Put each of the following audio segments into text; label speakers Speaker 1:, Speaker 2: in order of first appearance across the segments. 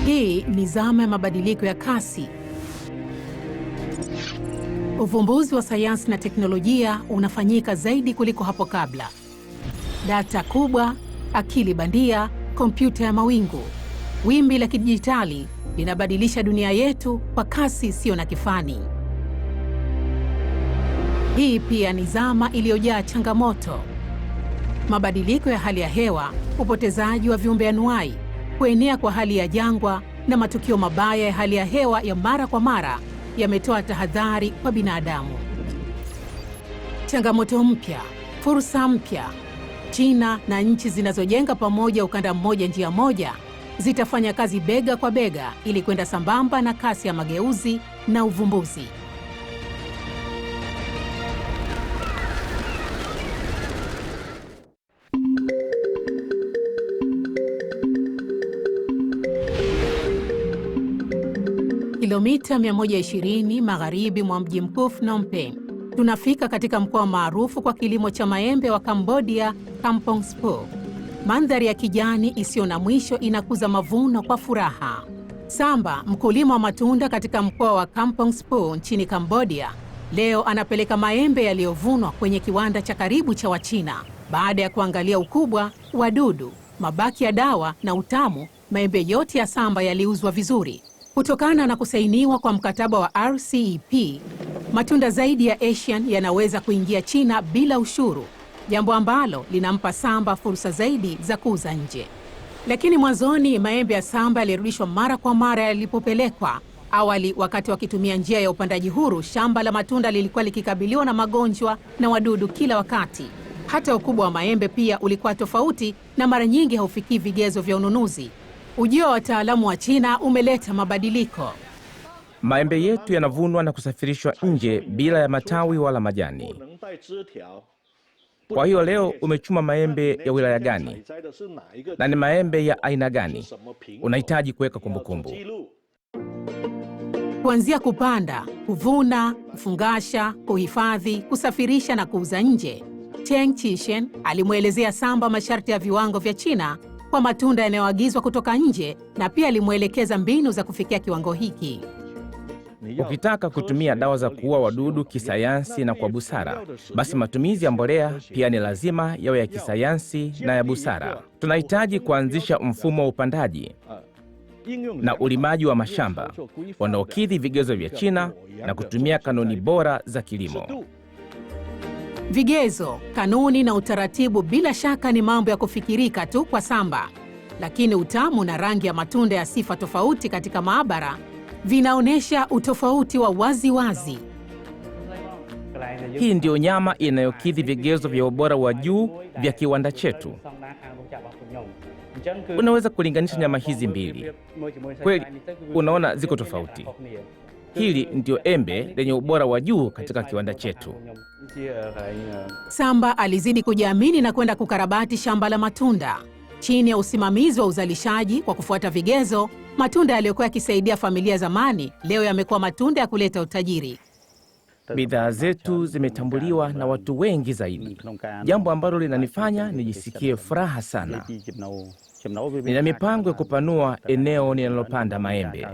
Speaker 1: Hii ni zama ya mabadiliko ya kasi. Uvumbuzi wa sayansi na teknolojia unafanyika zaidi kuliko hapo kabla. Data kubwa, akili bandia, kompyuta ya mawingu. Wimbi la kidijitali linabadilisha dunia yetu kwa kasi isiyo na kifani. Hii pia ni zama iliyojaa changamoto. Mabadiliko ya hali ya hewa, upotezaji wa viumbe anuai, kuenea kwa hali ya jangwa na matukio mabaya ya hali ya hewa ya mara kwa mara yametoa tahadhari kwa binadamu. Changamoto mpya, fursa mpya. China na nchi zinazojenga pamoja ukanda mmoja njia moja zitafanya kazi bega kwa bega ili kwenda sambamba na kasi ya mageuzi na uvumbuzi. Kilomita 120 magharibi mwa mji mkuu Phnom Penh, tunafika katika mkoa maarufu kwa kilimo cha maembe wa Cambodia, Kampong Spo. Mandhari ya kijani isiyo na mwisho inakuza mavuno kwa furaha. Samba, mkulima wa matunda katika mkoa wa Kampong Spo nchini Cambodia, leo anapeleka maembe yaliyovunwa kwenye kiwanda cha karibu cha Wachina. Baada ya kuangalia ukubwa, wadudu, mabaki ya dawa na utamu, maembe yote ya Samba yaliuzwa vizuri. Kutokana na kusainiwa kwa mkataba wa RCEP, matunda zaidi ya Asian yanaweza kuingia China bila ushuru, jambo ambalo linampa Samba fursa zaidi za kuuza nje. Lakini mwanzoni maembe ya Samba yalirudishwa mara kwa mara yalipopelekwa. Awali, wakati wakitumia njia ya upandaji huru, shamba la matunda lilikuwa likikabiliwa na magonjwa na wadudu kila wakati. Hata ukubwa wa maembe pia ulikuwa tofauti na mara nyingi haufikii vigezo vya ununuzi. Ujio wa wataalamu wa China umeleta mabadiliko.
Speaker 2: Maembe yetu yanavunwa na kusafirishwa nje bila ya matawi wala majani. Kwa hiyo leo umechuma maembe ya wilaya gani? Na ni maembe ya aina gani? Unahitaji kuweka kumbukumbu.
Speaker 1: Kuanzia kupanda, kuvuna, kufungasha, kuhifadhi, kusafirisha na kuuza nje, Cheng Chishen alimwelezea Samba masharti ya viwango vya China kwa matunda yanayoagizwa kutoka nje, na pia alimwelekeza mbinu za kufikia kiwango hiki.
Speaker 2: Ukitaka kutumia dawa za kuua wadudu kisayansi na kwa busara, basi matumizi ya mbolea pia ni lazima yawe ya kisayansi na ya busara. Tunahitaji kuanzisha mfumo wa upandaji na ulimaji wa mashamba wanaokidhi vigezo vya China na kutumia kanuni bora za kilimo.
Speaker 1: Vigezo, kanuni na utaratibu bila shaka ni mambo ya kufikirika tu kwa Samba, lakini utamu na rangi ya matunda ya sifa tofauti katika maabara vinaonyesha utofauti wa wazi wazi.
Speaker 2: Hii ndio nyama inayokidhi vigezo vya ubora wa juu vya kiwanda chetu. Unaweza kulinganisha nyama hizi mbili. Kweli, unaona ziko tofauti. Hili ndio embe lenye ubora wa juu katika kiwanda chetu.
Speaker 1: Samba alizidi kujiamini na kwenda kukarabati shamba la matunda. Chini ya usimamizi wa uzalishaji kwa kufuata vigezo, matunda yaliyokuwa yakisaidia familia zamani leo yamekuwa matunda ya kuleta utajiri.
Speaker 2: Bidhaa zetu zimetambuliwa na watu wengi zaidi, jambo ambalo linanifanya nijisikie furaha sana. Nina mipango ya kupanua eneo ninalopanda maembe.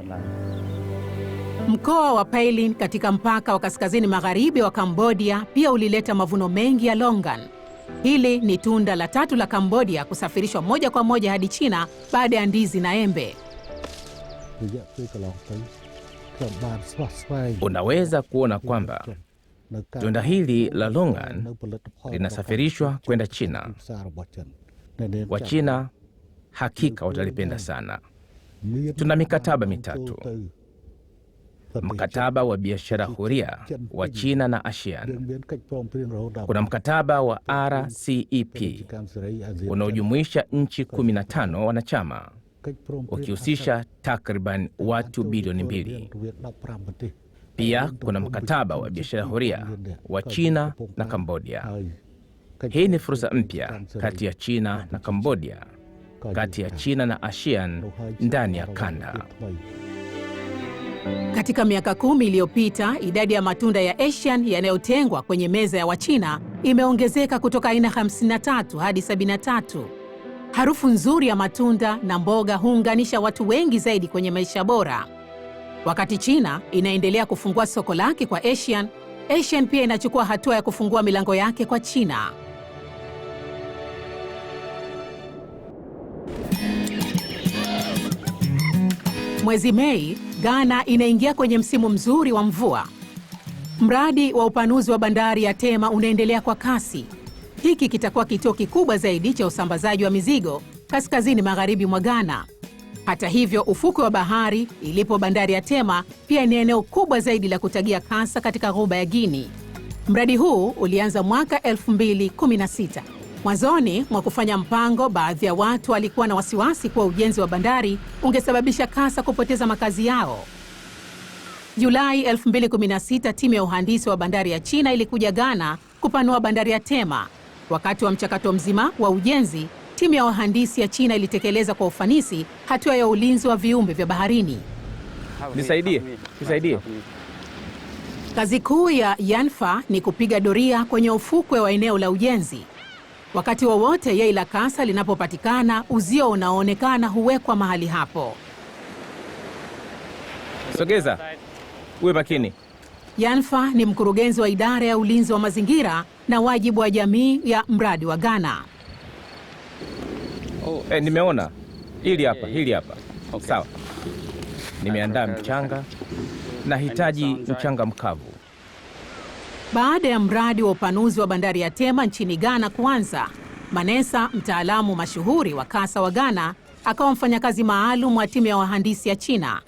Speaker 1: Mkoa wa Pailin katika mpaka wa kaskazini magharibi wa Cambodia pia ulileta mavuno mengi ya longan. Hili ni tunda la tatu la Cambodia kusafirishwa moja kwa moja hadi China baada ya ndizi na embe.
Speaker 2: Unaweza kuona kwamba tunda hili la longan linasafirishwa kwenda China. Wachina hakika watalipenda sana. Tuna mikataba mitatu. Mkataba wa biashara huria wa China na ASEAN. Kuna mkataba wa RCEP unaojumuisha nchi 15 wanachama, ukihusisha takriban watu bilioni 2. Pia kuna mkataba wa biashara huria wa China na Cambodia. Hii ni fursa mpya kati ya China na Cambodia, kati ya China na ASEAN ndani ya kanda.
Speaker 1: Katika miaka 10 iliyopita, idadi ya matunda ya Asian yanayotengwa kwenye meza ya Wachina imeongezeka kutoka aina 53 hadi 73. Harufu nzuri ya matunda na mboga huunganisha watu wengi zaidi kwenye maisha bora. Wakati China inaendelea kufungua soko lake kwa Asian pia inachukua hatua ya kufungua milango yake kwa China. Mwezi Mei, Ghana inaingia kwenye msimu mzuri wa mvua. Mradi wa upanuzi wa bandari ya Tema unaendelea kwa kasi. Hiki kitakuwa kituo kikubwa zaidi cha usambazaji wa mizigo kaskazini magharibi mwa Ghana. Hata hivyo, ufukwe wa bahari ilipo bandari ya Tema pia ni eneo kubwa zaidi la kutagia kasa katika ghuba ya Guinea. Mradi huu ulianza mwaka 2016. Mwanzoni mwa kufanya mpango, baadhi ya watu walikuwa na wasiwasi kuwa ujenzi wa bandari ungesababisha kasa kupoteza makazi yao. Julai 2016, timu ya uhandisi wa bandari ya China ilikuja Ghana kupanua bandari ya Tema. Wakati wa mchakato mzima wa ujenzi, timu ya wahandisi ya China ilitekeleza kwa ufanisi hatua ya ulinzi wa viumbe vya baharini.
Speaker 2: Nisaidie.
Speaker 1: Kazi kuu ya Yanfa ni kupiga doria kwenye ufukwe wa eneo la ujenzi. Wakati wowote yai la kasa linapopatikana, uzio unaoonekana huwekwa mahali hapo.
Speaker 2: Sogeza. Uwe makini.
Speaker 1: Yanfa ni mkurugenzi wa idara ya ulinzi wa mazingira na wajibu wa jamii ya mradi wa Ghana.
Speaker 2: Nimeona. Hili hapa. Okay. Sawa. Nimeandaa mchanga. Nahitaji mchanga mkavu.
Speaker 1: Baada ya mradi wa upanuzi wa bandari ya Tema nchini Ghana kuanza, Manesa, mtaalamu mashuhuri wa kasa wa Ghana, akawa mfanyakazi maalum wa timu ya wahandisi ya China.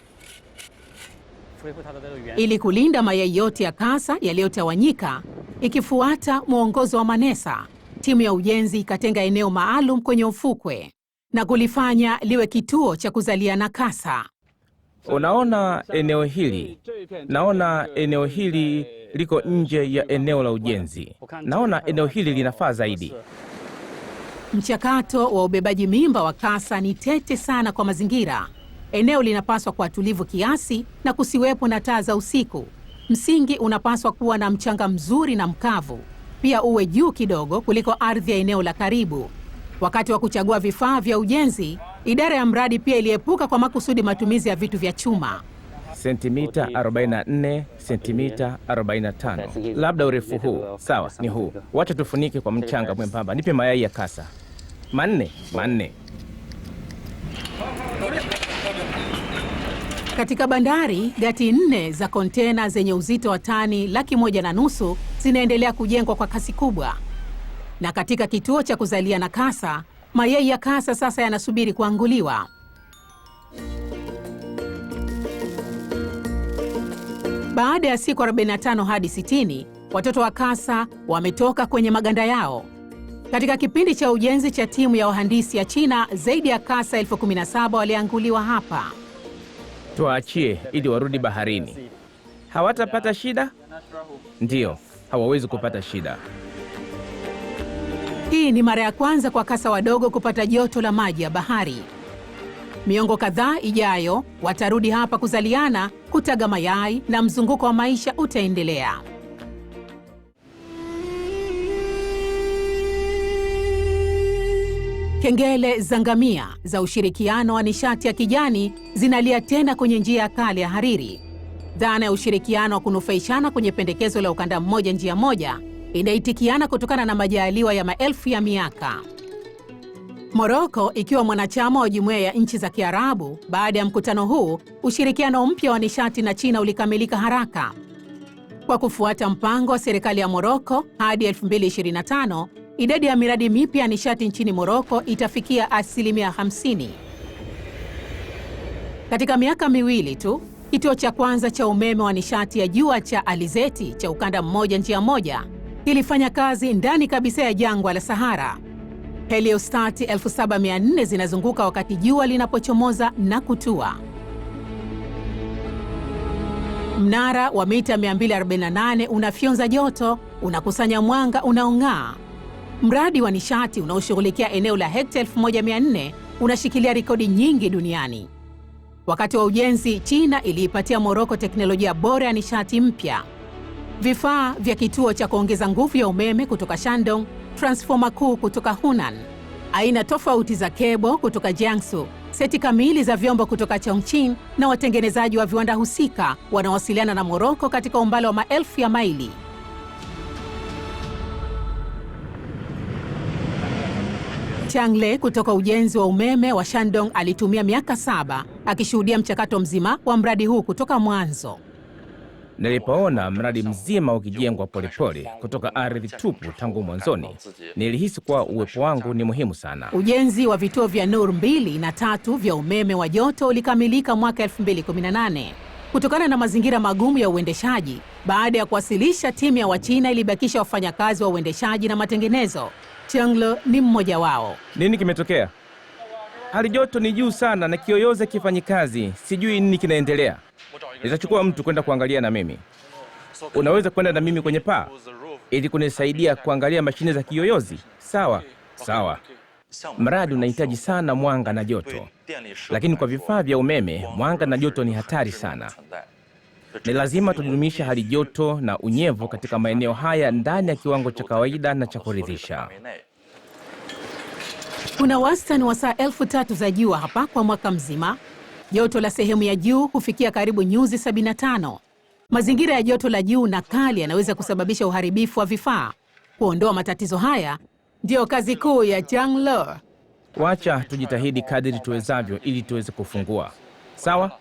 Speaker 1: Ili kulinda mayai yote ya kasa yaliyotawanyika, ikifuata mwongozo wa Manesa, timu ya ujenzi ikatenga eneo maalum kwenye ufukwe na kulifanya liwe kituo cha kuzaliana kasa.
Speaker 2: Unaona eneo hili? Naona eneo hili liko nje ya eneo la ujenzi. Naona eneo hili linafaa zaidi.
Speaker 1: Mchakato wa ubebaji mimba wa kasa ni tete sana kwa mazingira. Eneo linapaswa kuwa tulivu kiasi na kusiwepo na taa za usiku. Msingi unapaswa kuwa na mchanga mzuri na mkavu. Pia uwe juu kidogo kuliko ardhi ya eneo la karibu. Wakati wa kuchagua vifaa vya ujenzi, idara ya mradi pia iliepuka kwa makusudi matumizi ya vitu vya chuma.
Speaker 2: Sentimita 44, sentimita 45. Labda urefu huu. Sawa, ni huu. Wacha tufunike kwa mchanga mwembamba. Nipe mayai ya kasa. Manne.
Speaker 1: Katika bandari, gati 4 za kontena zenye uzito wa tani 1.5 zinaendelea kujengwa kwa kasi kubwa. Na katika kituo cha kuzaliana kasa, mayai ya kasa sasa yanasubiri kuanguliwa. Baada ya siku 45 hadi 60, watoto wa kasa wametoka kwenye maganda yao. Katika kipindi cha ujenzi cha timu ya wahandisi ya China, zaidi ya kasa 17,000 walianguliwa hapa.
Speaker 2: Tuachie ili warudi baharini. Hawatapata shida? Ndiyo, hawawezi kupata shida.
Speaker 1: Hii ni mara ya kwanza kwa kasa wadogo kupata joto la maji ya bahari. Miongo kadhaa ijayo, watarudi hapa kuzaliana, kutaga mayai na mzunguko wa maisha utaendelea. Kengele za ngamia za ushirikiano wa nishati ya kijani zinalia tena kwenye njia ya kale ya hariri. Dhana ya ushirikiano wa kunufaishana kwenye pendekezo la ukanda mmoja njia moja inaitikiana kutokana na majaliwa ya maelfu ya miaka. Moroko ikiwa mwanachama wa Jumuiya ya Nchi za Kiarabu, baada ya mkutano huu, ushirikiano mpya wa nishati na China ulikamilika haraka. Kwa kufuata mpango wa serikali ya Moroko, hadi 2025, idadi ya miradi mipya ya nishati nchini Moroko itafikia 50%. Katika miaka miwili tu, kituo cha kwanza cha umeme wa nishati ya jua cha Alizeti cha ukanda mmoja njia moja kilifanya kazi ndani kabisa ya jangwa la Sahara. Heliostati 7400 zinazunguka wakati jua linapochomoza na kutua. Mnara wa mita 248 unafyonza joto, unakusanya mwanga unaong'aa. Mradi wa nishati unaoshughulikia eneo la hekta 1400 unashikilia rekodi nyingi duniani. Wakati wa ujenzi, China iliipatia Moroko teknolojia bora ya nishati mpya. Vifaa vya kituo cha kuongeza nguvu ya umeme kutoka Shandong, transformer kuu kutoka Hunan, aina tofauti za kebo kutoka Jiangsu, seti kamili za vyombo kutoka Chongqing na watengenezaji wa viwanda husika wanawasiliana na Moroko katika umbali wa maelfu ya maili. Changle kutoka ujenzi wa umeme wa Shandong alitumia miaka 7 akishuhudia mchakato mzima wa mradi huu kutoka mwanzo.
Speaker 2: Nilipoona mradi mzima ukijengwa polepole kutoka ardhi tupu tangu mwanzoni, nilihisi kuwa uwepo wangu ni muhimu sana.
Speaker 1: Ujenzi wa vituo vya Noor 2 na 3 vya umeme wa joto ulikamilika mwaka 2018. Kutokana na mazingira magumu ya uendeshaji, baada ya kuwasilisha, timu ya Wachina ilibakisha wafanyakazi wa uendeshaji na matengenezo. Changle ni mmoja wao.
Speaker 2: Nini kimetokea? Hali joto ni juu sana na kiyoyozi kifanyi kazi. Sijui nini kinaendelea. Nitachukua mtu kwenda kuangalia na mimi. Unaweza kwenda na mimi kwenye paa ili kunisaidia kuangalia mashine za kiyoyozi? Sawa. Sawa. Mradi unahitaji sana mwanga na joto. Lakini kwa vifaa vya umeme, mwanga na joto ni hatari sana. Ni lazima tudumisha hali joto na unyevu katika maeneo haya ndani ya kiwango cha kawaida na cha kuridhisha.
Speaker 1: Kuna wastani wa saa 3,000 za jua hapa kwa mwaka mzima. Joto la sehemu ya juu hufikia karibu nyuzi 75. Mazingira ya joto la juu na kali yanaweza kusababisha uharibifu wa vifaa. Kuondoa matatizo haya ndio kazi kuu ya Changle.
Speaker 2: Wacha tujitahidi kadiri tuwezavyo ili tuweze kufungua. Sawa?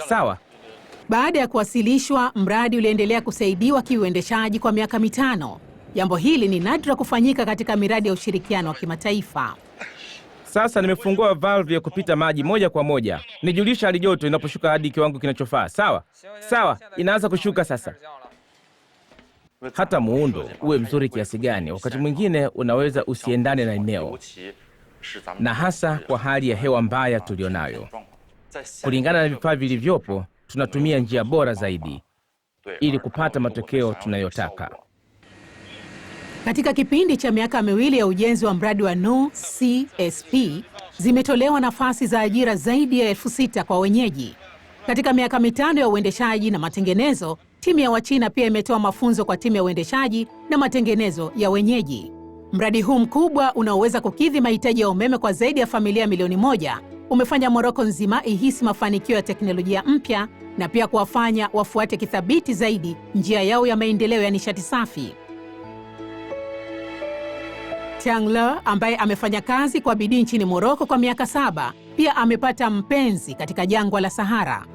Speaker 2: Sawa.
Speaker 1: Baada ya kuwasilishwa, mradi uliendelea kusaidiwa kiuendeshaji kwa miaka 5. Jambo hili ni nadra kufanyika katika miradi ya ushirikiano wa kimataifa.
Speaker 2: Sasa nimefungua valve ya kupita maji moja kwa moja. Nijulisha hali joto inaposhuka hadi kiwango kinachofaa. Sawa? Sawa, inaanza kushuka sasa. Hata muundo uwe mzuri kiasi gani, wakati mwingine unaweza usiendane na eneo, na hasa kwa hali ya hewa mbaya tulionayo. Kulingana na vifaa vilivyopo, tunatumia njia bora zaidi ili kupata matokeo tunayotaka.
Speaker 1: Katika kipindi cha miaka 2 ya ujenzi wa mradi wa Noor CSP, zimetolewa nafasi za ajira zaidi ya 6,000 kwa wenyeji. Katika miaka 5 ya uendeshaji na matengenezo, timu ya Wachina pia imetoa mafunzo kwa timu ya uendeshaji na matengenezo ya wenyeji. Mradi huu mkubwa unaoweza kukidhi mahitaji ya umeme kwa zaidi ya familia milioni 1 umefanya Moroko nzima ihisi mafanikio ya teknolojia mpya na pia kuwafanya wafuate kithabiti zaidi njia yao ya maendeleo ya nishati safi. Changle, ambaye amefanya kazi kwa bidii nchini Moroko kwa miaka 7, pia amepata mpenzi katika jangwa la Sahara.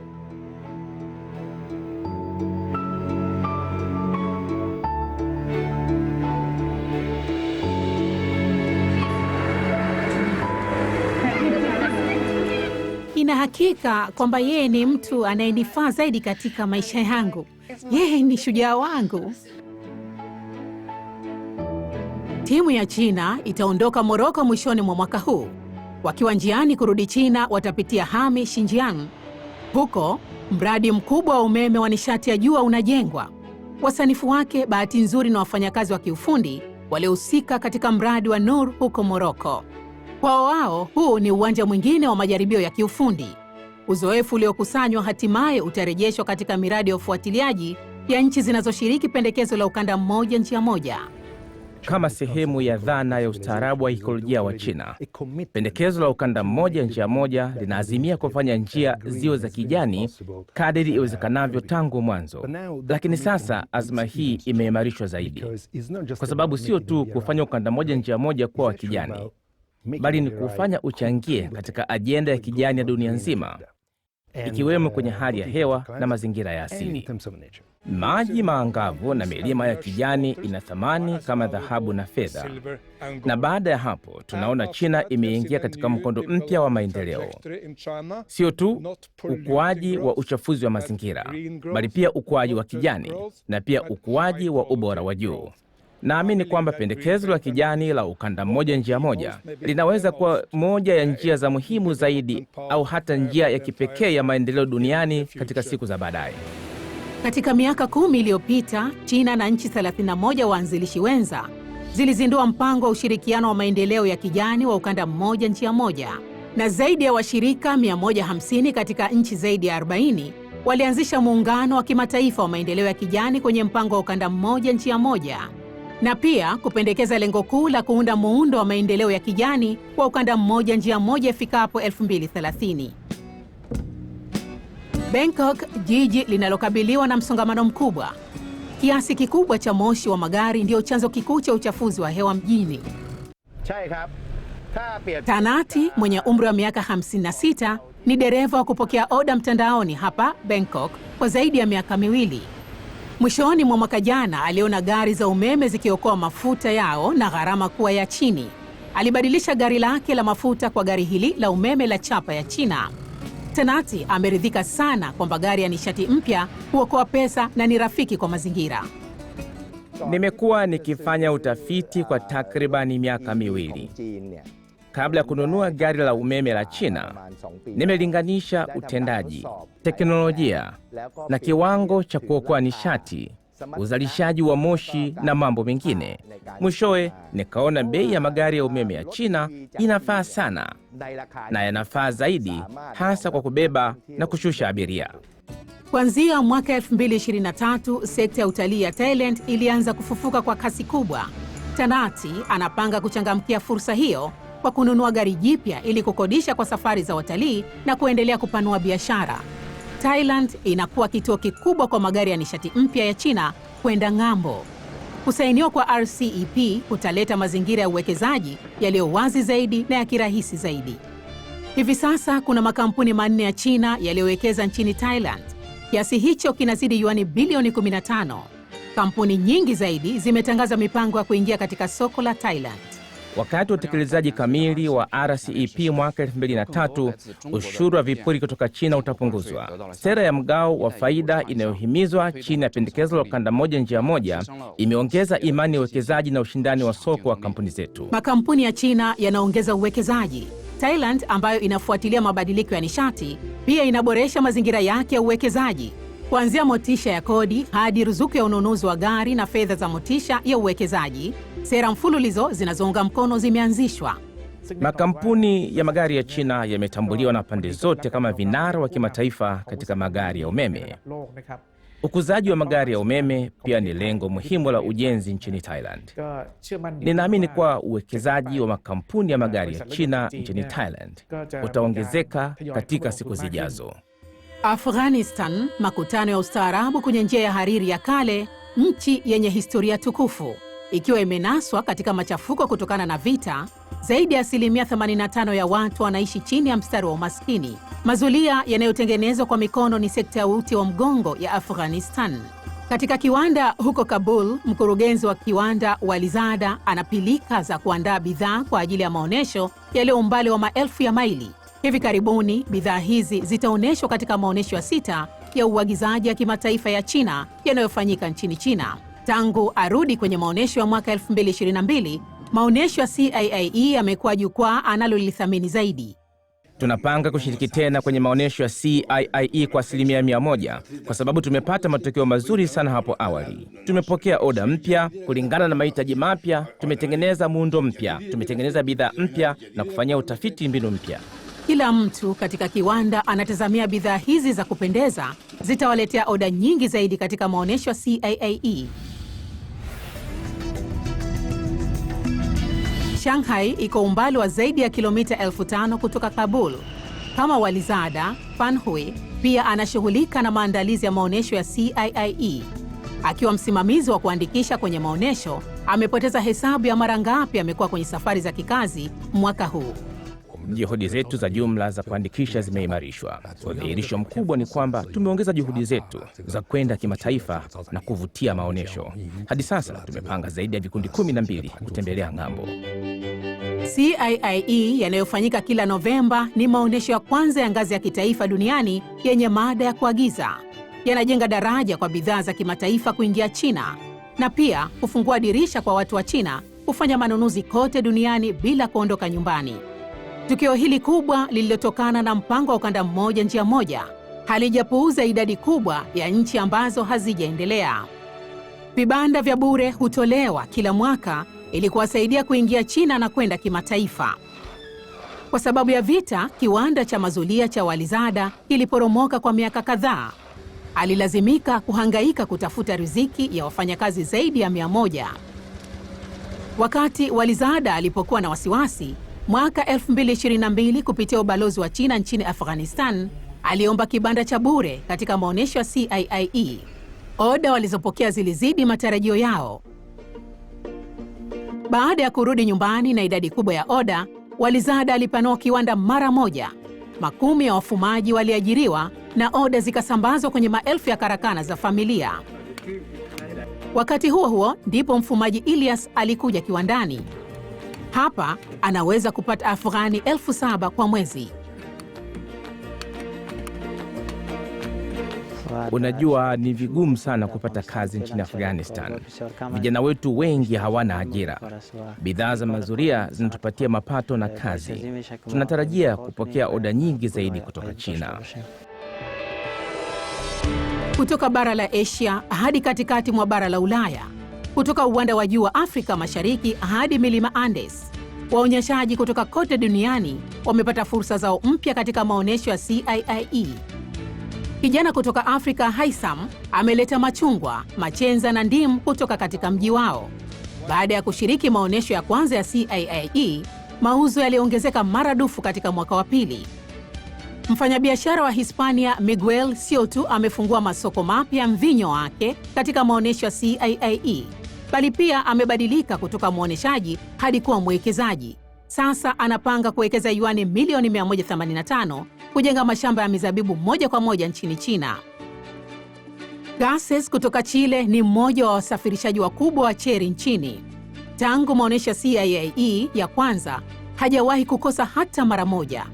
Speaker 1: Nina hakika kwamba yeye ni mtu anayenifaa zaidi katika maisha yangu. Yeye ni shujaa wangu. Timu ya China itaondoka Moroko mwishoni mwa mwaka huu. Wakiwa njiani kurudi China, watapitia Hami, Xinjiang. Huko, mradi mkubwa wa umeme wa nishati ya jua unajengwa. Wasanifu wake, bahati nzuri, na wafanyakazi wa kiufundi waliohusika katika mradi wa Noor huko Moroko. Kwa wao, huu ni uwanja mwingine wa majaribio ya kiufundi. Uzoefu uliokusanywa hatimaye utarejeshwa katika miradi ya ufuatiliaji ya nchi zinazoshiriki pendekezo la ukanda mmoja njia moja.
Speaker 2: Kama sehemu ya dhana ya ustaarabu wa ekolojia wa China, pendekezo la ukanda mmoja njia moja linaazimia kufanya njia ziwe za kijani kadiri iwezekanavyo tangu mwanzo. Lakini sasa azma hii imeimarishwa zaidi, kwa sababu sio tu kufanya ukanda mmoja njia moja kuwa wa kijani, bali ni kufanya uchangie katika ajenda ya kijani ya dunia nzima, ikiwemo kwenye hali ya hewa na mazingira ya asili. Maji maangavu na milima ya kijani ina thamani kama dhahabu na fedha. Na baada ya hapo, tunaona China imeingia katika mkondo mpya wa maendeleo. Sio tu ukuaji wa uchafuzi wa mazingira, bali pia ukuaji wa kijani na pia ukuaji wa ubora wa juu. Naamini kwamba pendekezo la kijani la ukanda mmoja njia moja linaweza kuwa moja ya njia za muhimu zaidi au hata njia ya kipekee ya maendeleo duniani katika siku za baadaye.
Speaker 1: Katika miaka 10 iliyopita, China na nchi 31 waanzilishi wenza zilizindua mpango wa ushirikiano wa maendeleo ya kijani wa ukanda mmoja njia moja, na zaidi ya washirika 150 katika nchi zaidi ya 40 walianzisha muungano wa kimataifa wa maendeleo ya kijani kwenye mpango wa ukanda mmoja njia moja. na pia kupendekeza lengo kuu la kuunda muundo wa maendeleo ya kijani wa ukanda mmoja njia moja ifikapo 2030. Bangkok, jiji linalokabiliwa na msongamano mkubwa. Kiasi kikubwa cha moshi wa magari ndio chanzo kikuu cha uchafuzi wa hewa mjini. Tanati mwenye umri wa miaka 56 ni dereva wa kupokea oda mtandaoni hapa Bangkok kwa zaidi ya miaka miwili. Mwishoni mwa mwaka jana aliona gari za umeme zikiokoa mafuta yao na gharama kuwa ya chini. Alibadilisha gari lake la mafuta kwa gari hili la umeme la chapa ya China. Tanati ameridhika sana kwamba gari ya nishati mpya huokoa pesa na ni rafiki kwa mazingira.
Speaker 2: Nimekuwa nikifanya utafiti kwa takribani miaka miwili. Kabla ya kununua gari la umeme la China, nimelinganisha utendaji, teknolojia na kiwango cha kuokoa nishati, uzalishaji wa moshi na mambo mengine. Mwishowe nikaona bei ya magari ya umeme ya China inafaa sana na yanafaa zaidi, hasa kwa kubeba na kushusha abiria.
Speaker 1: Kuanzia mwaka 2023, sekta ya utalii ya Thailand ilianza kufufuka kwa kasi kubwa. Tanati anapanga kuchangamkia fursa hiyo kwa kununua gari jipya ili kukodisha kwa safari za watalii na kuendelea kupanua biashara. Thailand inakuwa kituo kikubwa kwa magari ya nishati mpya ya China kwenda ng'ambo. Kusainiwa kwa RCEP kutaleta mazingira ya uwekezaji yaliyo wazi zaidi na ya kirahisi zaidi. Hivi sasa kuna makampuni 4 ya China yaliyowekeza nchini Thailand. Kiasi hicho kinazidi yuani bilioni 15. Kampuni nyingi zaidi zimetangaza mipango ya kuingia katika soko la Thailand.
Speaker 2: Wakati wa utekelezaji kamili wa RCEP mwaka 2003, ushuru wa vipuri kutoka China utapunguzwa. Sera ya mgao wa faida inayohimizwa chini ya pendekezo la ukanda moja njia moja imeongeza imani ya uwekezaji na ushindani wa soko wa kampuni zetu.
Speaker 1: Makampuni ya China yanaongeza uwekezaji. Thailand, ambayo inafuatilia mabadiliko ya nishati, pia inaboresha mazingira yake ya uwekezaji, kuanzia motisha ya kodi hadi ruzuku ya ununuzi wa gari na fedha za motisha ya uwekezaji. Sera mfululizo zinazounga mkono zimeanzishwa.
Speaker 2: Makampuni ya magari ya China yametambuliwa na pande zote kama vinara wa kimataifa katika magari ya umeme. Ukuzaji wa magari ya umeme pia ni lengo muhimu la ujenzi nchini Thailand. Ninaamini kuwa uwekezaji wa makampuni ya magari ya China nchini Thailand utaongezeka katika siku zijazo.
Speaker 1: Afghanistan, makutano ya ustaarabu kwenye njia ya hariri ya kale, nchi yenye historia tukufu. Ikiwa imenaswa katika machafuko kutokana na vita, zaidi ya asilimia 85 ya watu wanaishi chini ya mstari wa umaskini. Mazulia yanayotengenezwa kwa mikono ni sekta ya uti wa mgongo ya Afghanistan. Katika kiwanda huko Kabul, mkurugenzi wa kiwanda Walizada anapilika za kuandaa bidhaa kwa ajili ya maonyesho yaliyo umbali wa maelfu ya maili. Hivi karibuni bidhaa hizi zitaonyeshwa katika maonyesho ya 6 ya uagizaji ya kimataifa ya China yanayofanyika nchini China. Tangu arudi kwenye maonyesho ya mwaka 2022, maonyesho ya CIIE yamekuwa jukwaa analolithamini zaidi.
Speaker 2: Tunapanga kushiriki tena kwenye maonyesho ya CIIE kwa 100% kwa sababu tumepata matokeo mazuri sana hapo awali. Tumepokea oda mpya kulingana na mahitaji mapya, tumetengeneza muundo mpya, tumetengeneza bidhaa mpya na kufanyia utafiti mbinu mpya.
Speaker 1: Kila mtu katika kiwanda anatazamia bidhaa hizi za kupendeza zitawaletea oda nyingi zaidi katika maonyesho ya CIIE. Shanghai iko umbali wa zaidi ya kilomita 5,000 kutoka Kabul. Kama Walizada, Fan Hui pia anashughulika na maandalizi ya maonyesho ya CIIE. Akiwa msimamizi wa kuandikisha kwenye maonyesho, amepoteza hesabu ya mara ngapi amekuwa kwenye safari za kikazi mwaka huu.
Speaker 2: Juhudi zetu za jumla za kuandikisha zimeimarishwa. Udhihirisho mkubwa ni kwamba tumeongeza juhudi zetu za kwenda kimataifa na kuvutia maonyesho. Hadi sasa tumepanga zaidi ya vikundi 12 kutembelea ng'ambo.
Speaker 1: CIIE yanayofanyika kila Novemba ni maonyesho ya kwanza ya ngazi ya kitaifa duniani yenye mada ya kuagiza. Yanajenga daraja kwa bidhaa za kimataifa kuingia China na pia kufungua dirisha kwa watu wa China kufanya manunuzi kote duniani bila kuondoka nyumbani. Tukio hili kubwa lililotokana na mpango wa ukanda mmoja njia moja halijapuuza idadi kubwa ya nchi ambazo hazijaendelea. Vibanda vya bure hutolewa kila mwaka ili kuwasaidia kuingia China na kwenda kimataifa. Kwa sababu ya vita, kiwanda cha mazulia cha Walizada kiliporomoka kwa miaka kadhaa. Alilazimika kuhangaika kutafuta riziki ya wafanyakazi zaidi ya 100. Wakati Walizada alipokuwa na wasiwasi, mwaka 2022 kupitia ubalozi wa China nchini Afghanistan, aliomba kibanda cha bure katika maonyesho ya CIIE. Oda walizopokea zilizidi matarajio yao. Baada ya kurudi nyumbani na idadi kubwa ya oda, Walizada alipanua kiwanda mara moja. Makumi ya wafumaji waliajiriwa na oda zikasambazwa kwenye maelfu ya karakana za familia. Wakati huo huo ndipo mfumaji Ilyas alikuja kiwandani. Hapa anaweza kupata Afghani 7,000 kwa mwezi.
Speaker 2: Unajua, ni vigumu sana kupata kazi nchini Afghanistan. Vijana wetu wengi hawana ajira. Bidhaa za mazuria zinatupatia mapato na kazi. Tunatarajia kupokea oda nyingi zaidi kutoka China.
Speaker 1: Kutoka bara la Asia hadi katikati mwa bara la Ulaya, kutoka uwanda wa juu wa Afrika Mashariki hadi milima Andes, waonyeshaji kutoka kote duniani wamepata fursa zao mpya katika maonyesho ya CIIE. Kijana kutoka Afrika Haitham ameleta machungwa, machenza na ndimu kutoka katika mji wao. Baada ya kushiriki maonyesho ya kwanza ya CIIE, mauzo yaliongezeka maradufu katika mwaka wa pili. Mfanyabiashara wa Hispania Miguel sio tu amefungua masoko mapya mvinyo wake katika maonyesho ya CIIE, bali pia amebadilika kutoka mwoneshaji hadi kuwa mwekezaji. Sasa anapanga kuwekeza yuani milioni 185 kujenga mashamba ya mizabibu moja kwa moja nchini China. Garces kutoka Chile ni mmoja wa wasafirishaji wakubwa wa cheri nchini. Tangu maonyesho ya CIIE ya kwanza, hajawahi kukosa hata mara moja.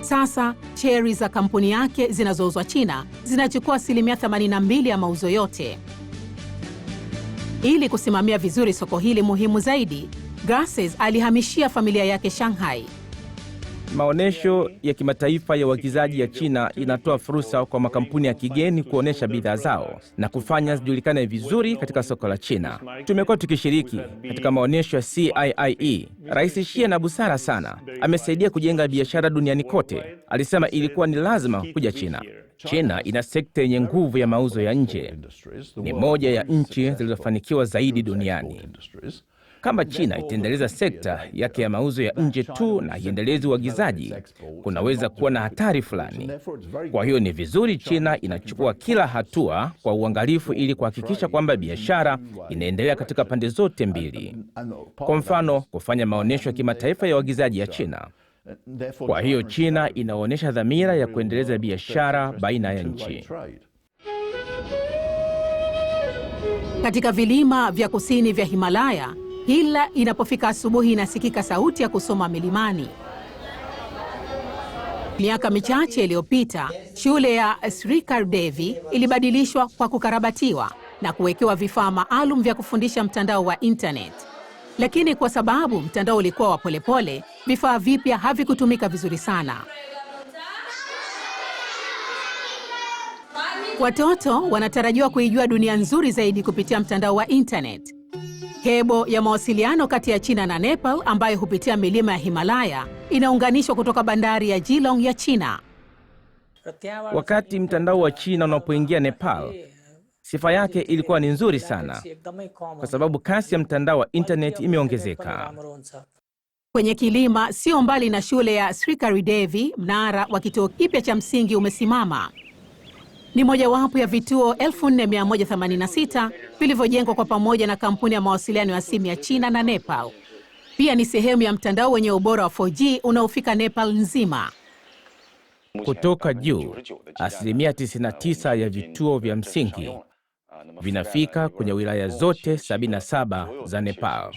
Speaker 1: Sasa cheri za kampuni yake zinazouzwa China zinachukua 82% ya mauzo yote. Ili kusimamia vizuri soko hili muhimu zaidi, Garces alihamishia familia yake Shanghai.
Speaker 2: Maonyesho ya kimataifa ya uagizaji ya China inatoa fursa kwa makampuni ya kigeni kuonesha bidhaa zao na kufanya zijulikane vizuri katika soko la China. Tumekuwa tukishiriki katika maonyesho ya CIIE. Rais Xi na busara sana amesaidia kujenga biashara duniani kote. Alisema ilikuwa ni lazima kuja China. China ina sekta yenye nguvu ya mauzo ya nje. Ni moja ya nchi zilizofanikiwa zaidi duniani. Kama China itaendeleza sekta yake ya mauzo ya nje tu na iendelezi uagizaji, kunaweza kuwa na hatari fulani. Kwa hiyo ni vizuri China inachukua kila hatua kwa uangalifu ili kuhakikisha kwamba biashara inaendelea katika pande zote mbili. Kwa mfano, kufanya maonyesho ya kimataifa ya uagizaji ya China. Kwa hiyo China inaonyesha dhamira ya kuendeleza biashara baina ya nchi.
Speaker 1: Katika vilima vya kusini vya Himalaya, kila inapofika asubuhi inasikika sauti ya kusoma milimani. Miaka michache iliyopita, shule ya Srikar Devi ilibadilishwa kwa kukarabatiwa na kuwekewa vifaa maalum vya kufundisha mtandao wa internet. Lakini kwa sababu mtandao ulikuwa wa polepole, vifaa vipya havikutumika vizuri sana. Watoto wanatarajiwa kuijua dunia nzuri zaidi kupitia mtandao wa internet. Kebo ya mawasiliano kati ya China na Nepal ambayo hupitia milima ya Himalaya inaunganishwa kutoka bandari ya Geelong ya China.
Speaker 2: Wakati mtandao wa China unapoingia Nepal, sifa yake ilikuwa ni nzuri sana kwa sababu kasi ya mtandao wa internet imeongezeka.
Speaker 1: Kwenye kilima sio mbali na shule ya Srikar Devi, mnara wa kituo kipya cha msingi umesimama. Ni mojawapo ya vituo 4186 vilivyojengwa kwa pamoja na kampuni ya mawasiliano ya simu ya China na Nepal. Pia ni sehemu ya mtandao wenye ubora wa 4G unaofika Nepal nzima.
Speaker 2: Kutoka juu, 99% ya vituo vya msingi vinafika kwenye wilaya zote 77 za Nepal.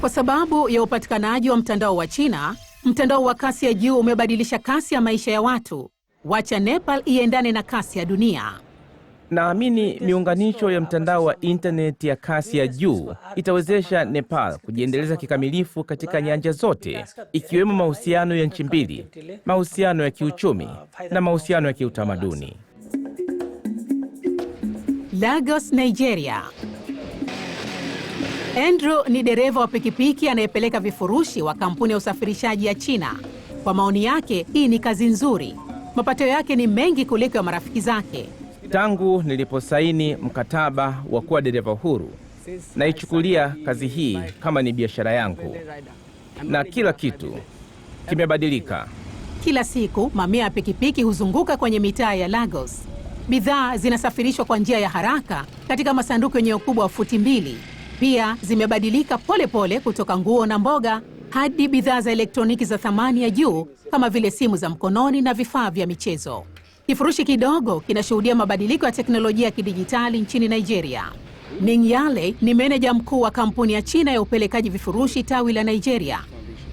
Speaker 1: Kwa sababu ya upatikanaji wa mtandao wa China, mtandao wa kasi ya juu umebadilisha kasi ya maisha ya watu. Wacha Nepal iendane na kasi ya dunia.
Speaker 2: Naamini miunganisho ya mtandao wa internet ya kasi ya juu itawezesha Nepal kujiendeleza kikamilifu katika nyanja zote, ikiwemo mahusiano ya nchi mbili, mahusiano ya kiuchumi na mahusiano ya kiutamaduni.
Speaker 1: Lagos, Nigeria. Andrew ni dereva wa pikipiki anayepeleka vifurushi wa kampuni ya usafirishaji ya China. Kwa maoni yake, hii ni kazi nzuri. Mapato yake ni mengi kuliko ya marafiki zake.
Speaker 2: Tangu niliposaini mkataba wa kuwa dereva huru, Naichukulia kazi hii kama ni biashara yangu, na kila kitu kimebadilika.
Speaker 1: Kila siku mamia ya pikipiki huzunguka kwenye mitaa ya Lagos. Bidhaa zinasafirishwa kwa njia ya haraka katika masanduku yenye ukubwa wa futi 2. Pia zimebadilika pole kutoka nguo na mboga hadi bidhaa za elektroniki za thamani ya juu kama vile simu za mkononi na vifaa vya michezo. Kifurushi kidogo kinashuhudia mabadiliko ya teknolojia ya kidijitali nchini Nigeria. Ning Yale ni meneja mkuu wa kampuni ya China ya upelekaji vifurushi tawi la Nigeria.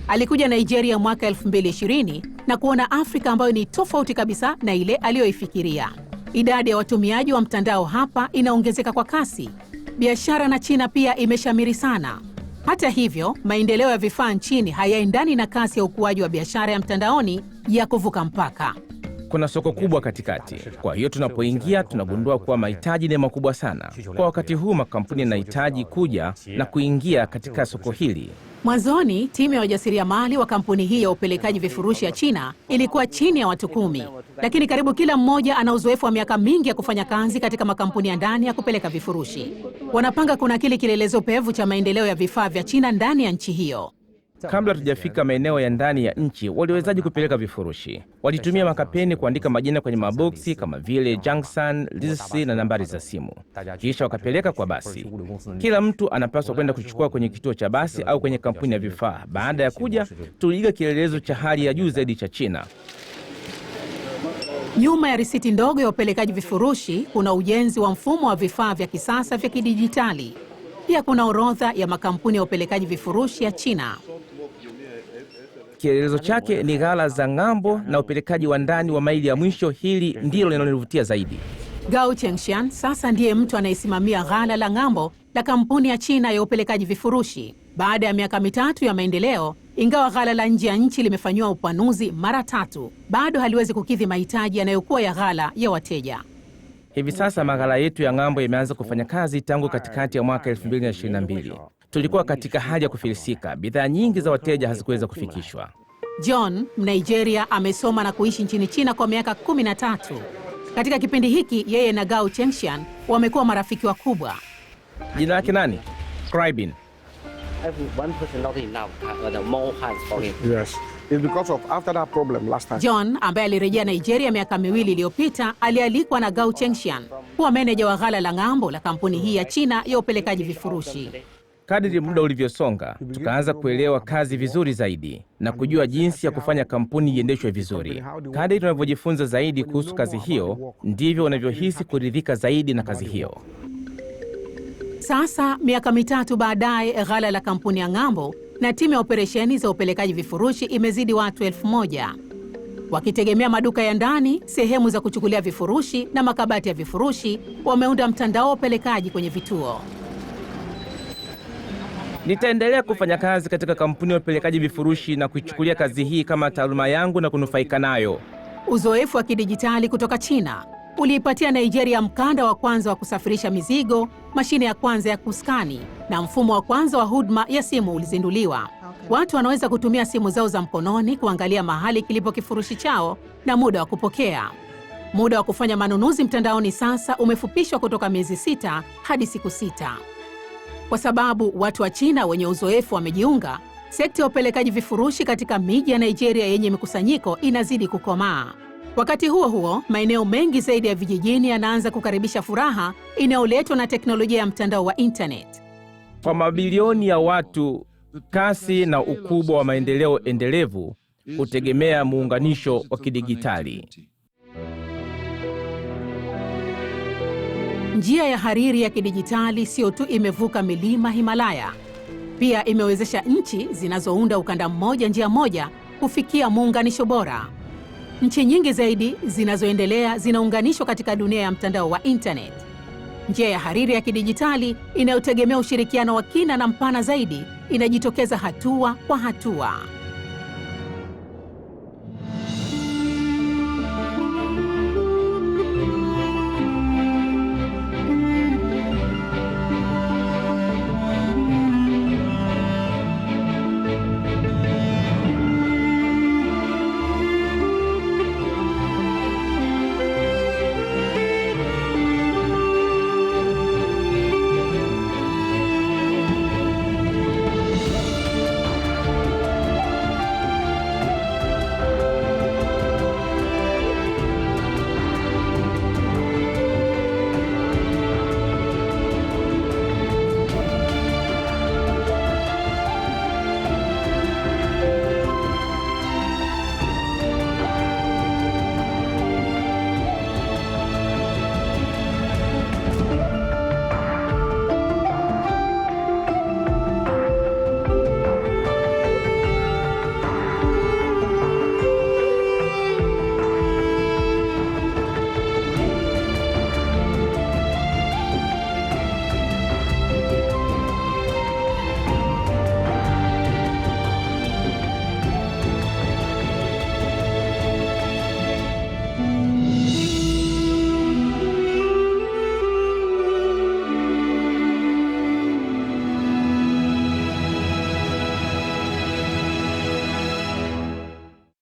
Speaker 1: Alikuja Nigeria mwaka 2020 na kuona Afrika ambayo ni tofauti kabisa na ile aliyoifikiria. Idadi ya watumiaji wa mtandao hapa inaongezeka kwa kasi. Biashara na China pia imeshamiri sana. Hata hivyo, maendeleo ya vifaa nchini hayaendani na kasi ya ukuaji wa biashara ya mtandaoni ya kuvuka mpaka.
Speaker 2: Kuna soko kubwa katikati. Kwa hiyo tunapoingia tunagundua kuwa mahitaji ni makubwa sana. Kwa wakati huu makampuni yanahitaji kuja na kuingia katika soko hili.
Speaker 1: Mwanzoni, timu ya wajasiriamali wa kampuni hii ya upelekaji vifurushi ya China ilikuwa chini ya watu 10, lakini karibu kila mmoja ana uzoefu wa miaka mingi ya kufanya kazi katika makampuni ya ndani ya kupeleka vifurushi. Wanapanga kunakili kielelezo pevu cha maendeleo ya vifaa vya China ndani ya nchi hiyo.
Speaker 2: Kabla tujafika maeneo ya ndani ya nchi, waliwezaji kupeleka vifurushi? Walitumia makapeni kuandika majina kwenye maboksi kama vile Junction, Lisi na nambari za simu. Kisha wakapeleka kwa basi. Kila mtu anapaswa kwenda kuchukua kwenye kituo cha basi au kwenye kampuni ya vifaa. Baada ya kuja, tuliiga kielelezo cha hali ya juu zaidi cha China.
Speaker 1: Nyuma ya risiti ndogo ya upelekaji vifurushi kuna ujenzi wa mfumo wa vifaa vya kisasa vya kidijitali. Pia kuna orodha ya makampuni ya upelekaji vifurushi ya China.
Speaker 2: Kielelezo chake ni ghala za ng'ambo na upelekaji wa ndani wa maili ya mwisho. Hili ndilo linalonivutia zaidi.
Speaker 1: Gao Chengxian sasa ndiye mtu anayesimamia ghala la ng'ambo la kampuni ya China ya upelekaji vifurushi. Baada ya miaka 3 ya maendeleo, ingawa ghala la nje ya nchi limefanyiwa upanuzi mara 3, bado haliwezi kukidhi mahitaji yanayokuwa ya ghala ya wateja.
Speaker 2: Hivi sasa maghala yetu ya ng'ambo yameanza kufanya kazi tangu katikati ya mwaka 2022. Tulikuwa katika hali ya kufilisika. Bidhaa nyingi za wateja hazikuweza kufikishwa.
Speaker 1: John, Mnigeria, amesoma na kuishi nchini China kwa miaka 13. Katika kipindi hiki, yeye na Gao Chengxian wamekuwa marafiki wakubwa.
Speaker 2: Jina lake nani? Crybin.
Speaker 3: Yes. It's because of after that problem last time.
Speaker 1: John, ambaye alirejea Nigeria miaka 2 iliyopita, alialikwa na Gao Chengxian kuwa meneja wa ghala la ng'ambo la kampuni hii ya China ya upelekaji vifurushi.
Speaker 2: Kadiri muda ulivyosonga, tukaanza kuelewa kazi vizuri zaidi na kujua jinsi ya kufanya kampuni iendeshwe vizuri. Kadiri tunavyojifunza zaidi kuhusu kazi hiyo, ndivyo unavyohisi kuridhika zaidi na kazi hiyo.
Speaker 1: Sasa miaka 3 baadaye, ghala la kampuni ya ng'ambo na timu ya operesheni za upelekaji vifurushi imezidi watu 1000. Wakitegemea maduka ya ndani, sehemu za kuchukulia vifurushi na makabati ya vifurushi, wameunda mtandao wa upelekaji kwenye vituo.
Speaker 2: Nitaendelea kufanya kazi katika kampuni ya upelekaji vifurushi na kuichukulia kazi hii kama taaluma yangu na kunufaika nayo.
Speaker 1: Uzoefu wa kidijitali kutoka China uliipatia Nigeria mkanda wa kwanza wa kusafirisha mizigo, mashine ya kwanza ya kuskani na mfumo wa kwanza wa huduma ya simu ulizinduliwa. Watu wanaweza kutumia simu zao za mkononi kuangalia mahali kilipo kifurushi chao na muda wa kupokea. Muda wa kufanya manunuzi mtandaoni sasa umefupishwa kutoka miezi 6 hadi siku 6. Kwa sababu watu wa China wenye uzoefu wamejiunga, sekta ya upelekaji vifurushi katika miji ya Nigeria yenye mikusanyiko inazidi kukomaa. Wakati huo huo, maeneo mengi zaidi ya vijijini yanaanza kukaribisha furaha inayoletwa na teknolojia ya mtandao wa internet.
Speaker 2: Kwa mabilioni ya watu, kasi na ukubwa wa maendeleo endelevu hutegemea muunganisho wa kidijitali.
Speaker 1: Njia ya hariri ya kidijitali sio tu imevuka milima Himalaya, pia imewezesha nchi zinazounda ukanda mmoja njia moja kufikia muunganisho bora. Nchi nyingi zaidi zinazoendelea zinaunganishwa katika dunia ya mtandao wa internet. Njia ya hariri ya kidijitali inayotegemea ushirikiano wa kina na mpana zaidi inajitokeza hatua kwa hatua.